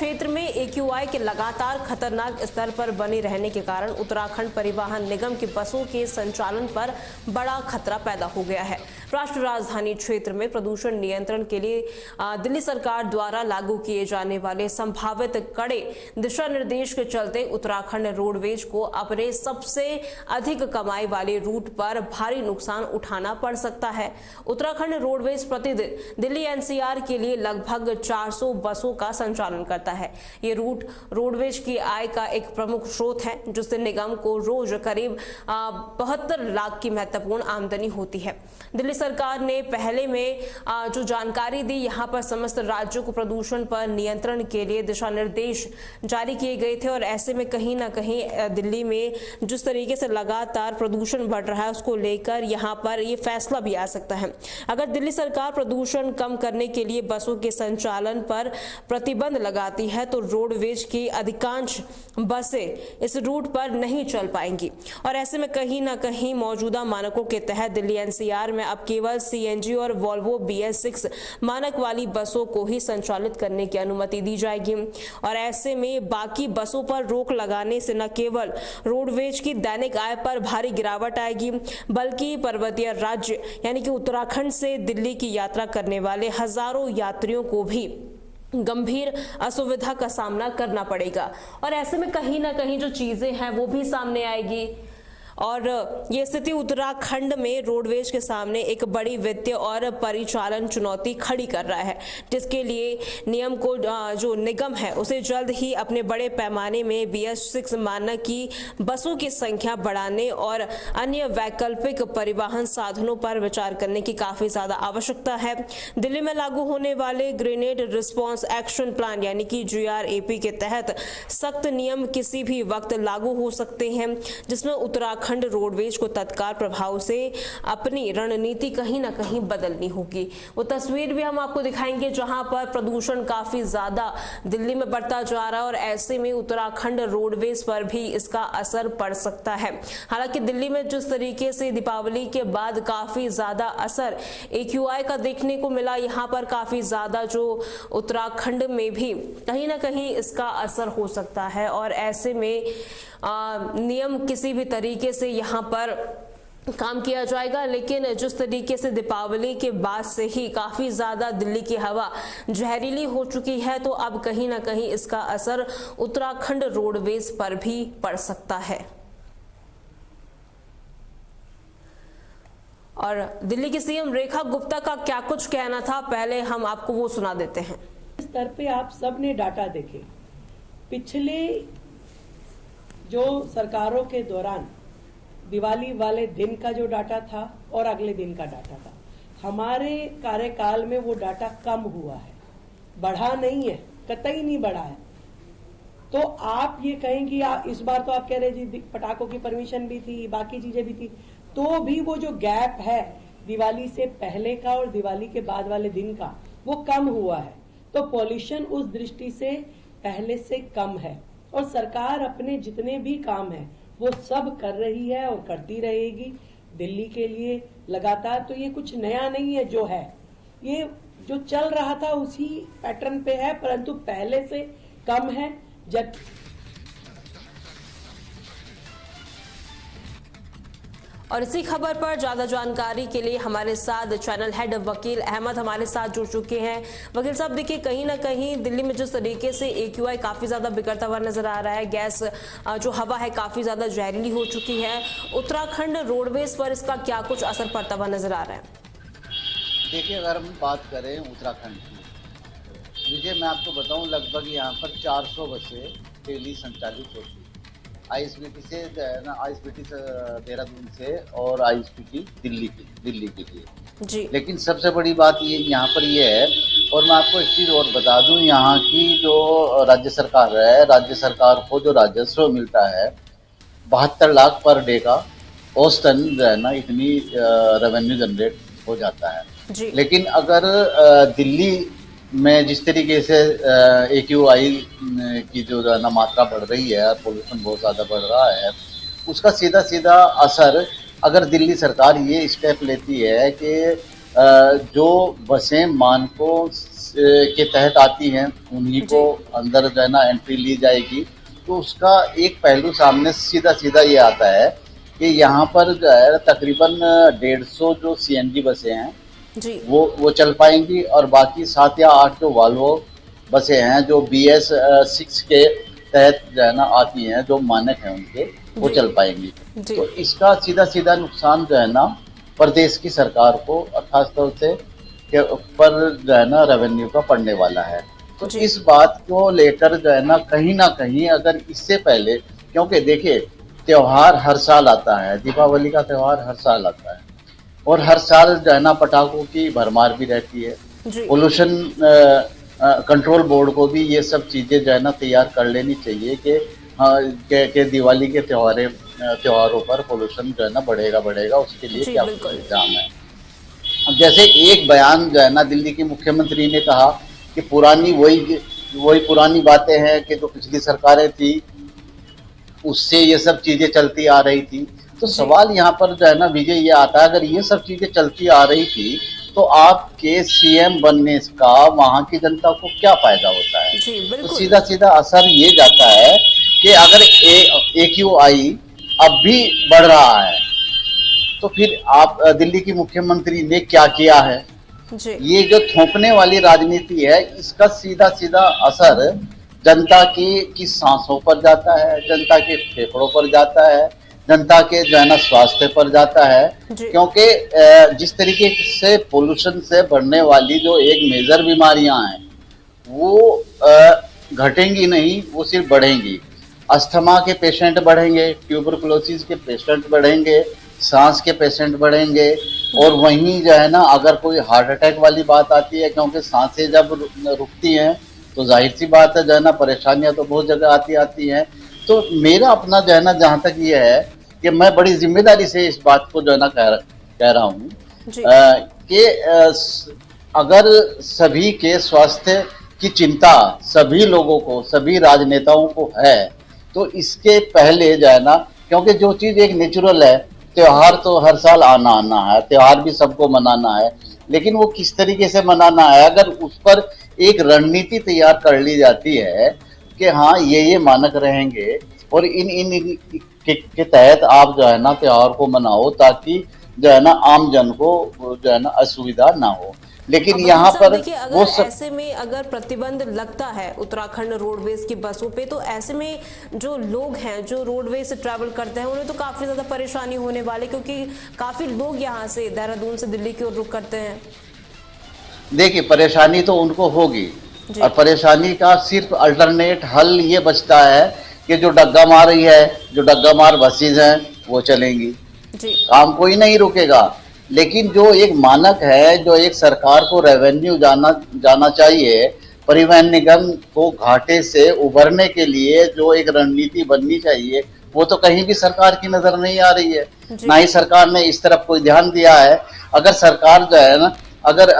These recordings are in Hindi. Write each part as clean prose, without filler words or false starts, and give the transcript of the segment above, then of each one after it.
क्षेत्र में AQI के लगातार खतरनाक स्तर पर बने रहने के कारण उत्तराखंड परिवहन निगम की बसों के संचालन पर बड़ा खतरा पैदा हो गया है। राष्ट्रीय राजधानी क्षेत्र में प्रदूषण नियंत्रण के लिए दिल्ली सरकार द्वारा लागू किए जाने वाले संभावित कड़े दिशा निर्देश के चलते उत्तराखंड रोडवेज को अपने सबसे अधिक कमाई वाले रूट पर भारी नुकसान उठाना पड़ सकता है। उत्तराखंड रोडवेज प्रतिदिन दिल्ली NCR के लिए लगभग 400 बसों का संचालन करता है। ये रूट रोडवेज की आय का एक प्रमुख स्रोत है, जिससे निगम को रोज करीब 72 लाख की महत्वपूर्ण आमदनी होती है। दिल्ली सरकार ने पहले में जो जानकारी दी, यहाँ पर समस्त राज्यों को प्रदूषण पर नियंत्रण के लिए दिशा निर्देश जारी किए गए थे और ऐसे में कहीं ना कहीं दिल्ली में जिस तरीके से लगातार प्रदूषण बढ़ रहा है उसको लेकर यहाँ पर ये फैसला भी आ सकता है। अगर दिल्ली सरकार प्रदूषण कम करने के लिए बसों के संचालन पर प्रतिबंध लगाती है तो रोडवेज की अधिकांश बसें इस रूट पर नहीं चल पाएंगी और ऐसे में कहीं ना कहीं मौजूदा मानकों के तहत दिल्ली NCR में अब केवल CNG और वोल्वो BS6 मानक वाली बसों को ही संचालित करने की अनुमति दी जाएगी और ऐसे में बाकी बसों पर रोक लगाने से न केवल रोडवेज की दैनिक आय पर भारी गिरावट आएगी, बल्कि पर्वतीय राज्य यानी कि उत्तराखंड से दिल्ली की यात्रा करने वाले हजारों यात्रियों को भी गंभीर असुविधा का सामना करना पड़ेगा और ऐसे में कहीं ना कहीं जो चीजें हैं वो भी सामने आएगी और ये स्थिति उत्तराखंड में रोडवेज के सामने एक बड़ी वित्तीय और परिचालन चुनौती खड़ी कर रहा है, जिसके लिए नियम को जो निगम है उसे जल्द ही अपने बड़े पैमाने में BS6 मानक की बसों की संख्या बढ़ाने और अन्य वैकल्पिक परिवहन साधनों पर विचार करने की काफी ज्यादा आवश्यकता है। दिल्ली में लागू होने वाले ग्रेनेड रिस्पॉन्स एक्शन प्लान यानी कि GRAP के तहत सख्त नियम किसी भी वक्त लागू हो सकते हैं, जिसमें उत्तराखंड रोडवेज को तत्काल प्रभाव से अपनी रणनीति कहीं ना कहीं बदलनी होगी। वो तस्वीर भी हम आपको दिखाएंगे जहां पर प्रदूषण काफी ज्यादा दिल्ली में बढ़ता जा रहा है और ऐसे में उत्तराखंड रोडवेज पर भी इसका असर पड़ सकता है। हालांकि दिल्ली में जिस तरीके से दीपावली के बाद काफी ज्यादा असर AQI का देखने को मिला, यहाँ पर काफी ज्यादा जो उत्तराखंड में भी कहीं ना कहीं इसका असर हो सकता है और ऐसे में नियम किसी भी तरीके से यहाँ पर काम किया जाएगा। लेकिन जिस तरीके से दीपावली के बाद से ही काफी ज्यादा दिल्ली की हवा जहरीली हो चुकी है, तो अब कहीं ना कहीं इसका असर उत्तराखंड रोडवेज पर भी पड़ सकता है। और दिल्ली की CM रेखा गुप्ता का क्या कुछ कहना था, पहले हम आपको वो सुना देते हैं। इस स्तर पे आप सब ने डाटा देखे, पिछले जो सरकारों के दौरान दिवाली वाले दिन का जो डाटा था और अगले दिन का डाटा था, हमारे कार्यकाल में वो डाटा कम हुआ है, बढ़ा नहीं है, कतई नहीं बढ़ा है। तो आप ये कहेंगे इस बार तो आप कह रहे जी पटाखों की परमिशन भी थी, बाकी चीजें भी थी, तो भी वो जो गैप है दिवाली से पहले का और दिवाली के बाद वाले दिन का, वो कम हुआ है। तो पॉल्यूशन उस दृष्टि से पहले से कम है और सरकार अपने जितने भी काम है वो सब कर रही है और करती रहेगी दिल्ली के लिए लगातार। तो ये कुछ नया नहीं है, जो है ये जो चल रहा था उसी पैटर्न पे है, परंतु पहले से कम है। जब और इसी खबर पर ज्यादा जानकारी के लिए हमारे साथ चैनल हेड वकील अहमद हमारे साथ जुड़ चुके हैं। वकील साहब, देखिए कहीं ना कहीं दिल्ली में जिस तरीके से AQI काफी ज्यादा बिगड़ता हुआ नजर आ रहा है, गैस जो हवा है काफी ज्यादा जहरीली हो चुकी है, उत्तराखंड रोडवेज पर इसका क्या कुछ असर पड़ता हुआ नजर आ रहा है? देखिए, अगर हम बात करें उत्तराखंड की, देखिए मैं आपको बताऊं, लगभग यहाँ पर 400 बसें डेली संचालित होती है ISBT से ISBT से देहरादून से और ISBT दिल्ली के लिए जी। लेकिन सबसे बड़ी बात ये यहाँ पर ये है, और मैं आपको एक चीज़ और बता दूं, यहाँ की जो राज्य सरकार है, राज्य सरकार को जो राजस्व मिलता है 72 लाख पर डे का औसतन जो है ना, इतनी रेवेन्यू जनरेट हो जाता है जी। लेकिन अगर दिल्ली में जिस तरीके से AQI की जो है ना मात्रा बढ़ रही है, पोल्यूशन बहुत ज़्यादा बढ़ रहा है, उसका सीधा सीधा असर अगर दिल्ली सरकार ये स्टेप लेती है कि जो बसें मानकों के तहत आती हैं उन्हीं को अंदर जो है ना एंट्री ली जाएगी। तो उसका एक पहलू सामने सीधा सीधा ये आता है कि यहाँ पर जो है तकरीबन 150 जो सीएनजी बसें हैं जी वो चल पाएंगी, और बाकी 7 या 8 जो वॉल्वो बसें हैं जो BS6 के तहत जो है ना आती हैं, जो मानक हैं उनके, वो जी। चल पाएंगी। जी तो इसका सीधा सीधा नुकसान जो है ना प्रदेश की सरकार को खासतौर से के ऊपर जो है ना रेवेन्यू का पड़ने वाला है। तो जी इस बात को लेकर जो है ना कहीं अगर इससे पहले, क्योंकि देखिए त्योहार हर साल आता है, दीपावली का त्योहार हर साल आता है, और हर साल जो है ना पटाखों की भरमार भी रहती है। जी पोल्यूशन कंट्रोल बोर्ड को भी ये सब चीज़ें जो है ना तैयार कर लेनी चाहिए कि हाँ के दिवाली के त्योहारों पर पोल्यूशन जो है ना बढ़ेगा, उसके लिए जी क्या बिल्कुल। इंतजाम है। अब जैसे एक बयान जो है ना दिल्ली के मुख्यमंत्री ने कहा कि वही पुरानी बातें हैं कि जो पिछली सरकारें थी उससे ये सब चीजें चलती आ रही थी। तो जी सवाल यहाँ पर जो है ना विजय ये आता है, अगर ये सब चीजें चलती आ रही थी तो आपके सीएम बनने का वहां की जनता को क्या फायदा होता है? जी तो बिल्कुल। सीधा सीधा असर ये जाता है कि अगर AQI अब भी बढ़ रहा है तो फिर आप दिल्ली की मुख्यमंत्री ने क्या किया है? जी ये जो थोपने वाली राजनीति है इसका सीधा सीधा असर जनता की सांसों पर जाता है, जनता के फेफड़ों पर जाता है, जनता के जो है ना स्वास्थ्य पर जाता है। जी क्योंकि जिस तरीके से पोल्यूशन से बढ़ने वाली जो एक मेजर बीमारियां हैं वो घटेंगी नहीं, वो सिर्फ बढ़ेंगी। अस्थमा के पेशेंट बढ़ेंगे, ट्यूबरकुलोसिस के पेशेंट बढ़ेंगे, सांस के पेशेंट बढ़ेंगे, और वहीं जो है ना अगर कोई हार्ट अटैक वाली बात आती है, क्योंकि सांसें जब रुकती हैं तो जाहिर सी बात है जो है ना परेशानियां तो बहुत जगह आती हैं। तो मेरा अपना जो है ना जहाँ तक ये है कि मैं बड़ी जिम्मेदारी से इस बात को जो है ना कह रहा हूँ जी कि अगर सभी के स्वास्थ्य की चिंता सभी लोगों को, सभी राजनेताओं को है, तो इसके पहले जो है ना, क्योंकि जो चीज़ एक नेचुरल है, त्योहार तो हर साल आना है, त्योहार भी सबको मनाना है, लेकिन वो किस तरीके से मनाना है अगर उस पर एक रणनीति तैयार कर ली जाती है कि हाँ ये मानक रहेंगे और इन के तहत आप जो है ना त्योहार को मनाओ, ताकि जो है ना आम जन को जो है ना असुविधा ना हो। लेकिन अब यहाँ वकील साहब पर देखिए, वो अगर सब ऐसे में अगर प्रतिबंध लगता है उत्तराखंड रोडवेज की बसों पे, तो ऐसे में जो लोग हैं जो रोडवेज से ट्रैवल करते हैं उन्हें तो काफी ज्यादा परेशानी होने वाली, क्योंकि काफी लोग यहाँ से देहरादून से दिल्ली की ओर रुख करते हैं। देखिए परेशानी तो उनको होगी, जी और परेशानी का सिर्फ अल्टरनेट हल ये बचता है कि जो डग्गा मार रही है, जो डग्गा मार बसेज हैं वो चलेंगी, जी काम कोई नहीं रुकेगा। लेकिन जो एक मानक है, जो एक सरकार को रेवेन्यू जाना चाहिए, परिवहन निगम को घाटे से उभरने के लिए जो एक रणनीति बननी चाहिए, वो तो कहीं भी सरकार की नजर नहीं आ रही है। जी ना ही सरकार ने इस तरफ कोई ध्यान दिया है। अगर सरकार जो है ना, अगर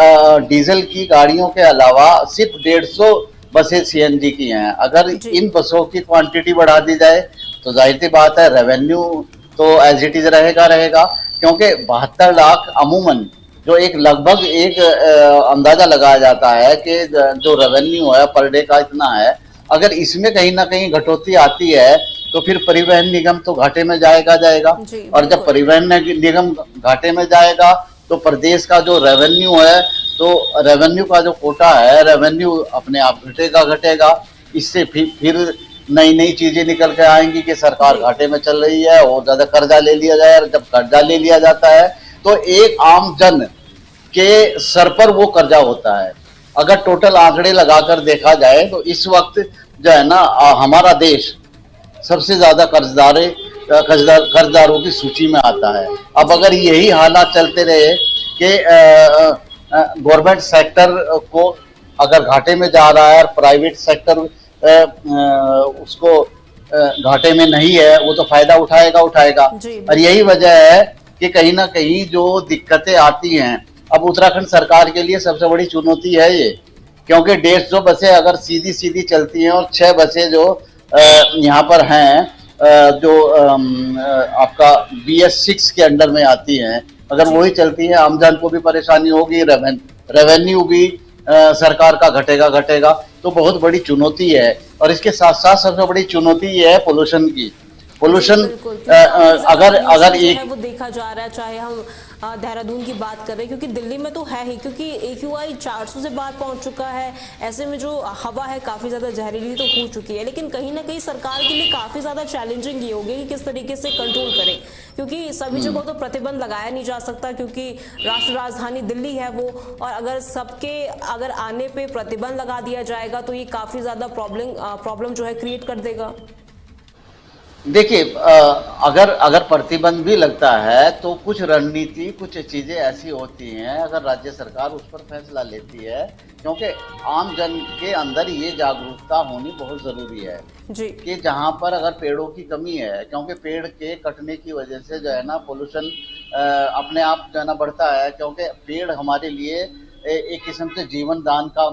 डीजल की गाड़ियों के अलावा सिर्फ 150 बसें सीएनजी की हैं, अगर जी इन बसों की क्वांटिटी बढ़ा दी जाए तो जाहिर सी बात है रेवेन्यू तो एज इट इज रहेगा, क्योंकि 72 लाख अमूमन जो एक लगभग एक अंदाजा लगाया जाता है कि जो रेवेन्यू है पर डे का इतना है, अगर इसमें कहीं ना कहीं कटौती आती है तो फिर परिवहन निगम तो घाटे में जाएगा। जी और जब बिल्कुल। परिवहन निगम घाटे में जाएगा तो प्रदेश का जो रेवेन्यू है, तो रेवेन्यू का जो कोटा है, रेवेन्यू अपने आप घटेगा। इससे फिर नई चीजें निकल के आएंगी कि सरकार जी घाटे में चल रही है और ज्यादा कर्जा ले लिया जाए, और जब कर्जा ले लिया जाता है तो एक आम जन के सर पर वो कर्जा होता है। अगर टोटल आंकड़े लगाकर देखा जाए तो इस वक्त जो है ना हमारा देश सबसे ज्यादा कर्जदारों की सूची में आता है। अब अगर यही हालात चलते रहे कि गवर्नमेंट सेक्टर को अगर घाटे में जा रहा है और प्राइवेट सेक्टर उसको घाटे में नहीं है, वो तो फायदा उठाएगा। जी और यही बिल्कुल। वजह है कि कहीं ना कहीं जो दिक्कतें आती हैं, अब उत्तराखंड सरकार के लिए सबसे बड़ी चुनौती है ये, क्योंकि 150 बसें अगर सीधी चलती हैं और 6 बसें जो यहाँ पर हैं जो आपका BS6 के अंडर में आती हैं, अगर वही चलती है आमजन को भी परेशानी होगी, रेवेन्यू भी सरकार का घटेगा, तो बहुत बड़ी चुनौती है। और इसके साथ साथ सबसे बड़ी चुनौती ये है पोल्यूशन की। पोल्यूशन बिल्कुल, क्योंकि काफी ज्यादा अगर pollution जो एक है वो देखा जा रहा है, चाहे हम देहरादून की बात कर रहे हैं, क्योंकि दिल्ली में तो है ही, क्योंकि AQI 400 से बाहर पहुंच चुका है। ऐसे में जो हवा है काफी ज्यादा जहरीली तो हो चुकी है, लेकिन कहीं ना कहीं सरकार के लिए काफी ज्यादा चैलेंजिंग ये होगी कि किस तरीके से कंट्रोल करें, क्योंकि सभी जगह तो प्रतिबंध लगाया नहीं जा सकता, क्योंकि राष्ट्र राजधानी दिल्ली है वो, और अगर आने पे प्रतिबंध लगा दिया जाएगा तो ये काफी ज्यादा प्रॉब्लम जो है क्रिएट कर देगा। देखिए, अगर प्रतिबंध भी लगता है तो कुछ रणनीति, कुछ चीजें ऐसी होती हैं, अगर राज्य सरकार उस पर फैसला लेती है, क्योंकि आम जन के अंदर ये जागरूकता होनी बहुत जरूरी है जी। कि जहां पर अगर पेड़ों की कमी है, क्योंकि पेड़ के कटने की वजह से जो है ना पोल्यूशन अपने आप जो है ना बढ़ता है, क्योंकि पेड़ हमारे लिए एक किस्म से जीवन दान का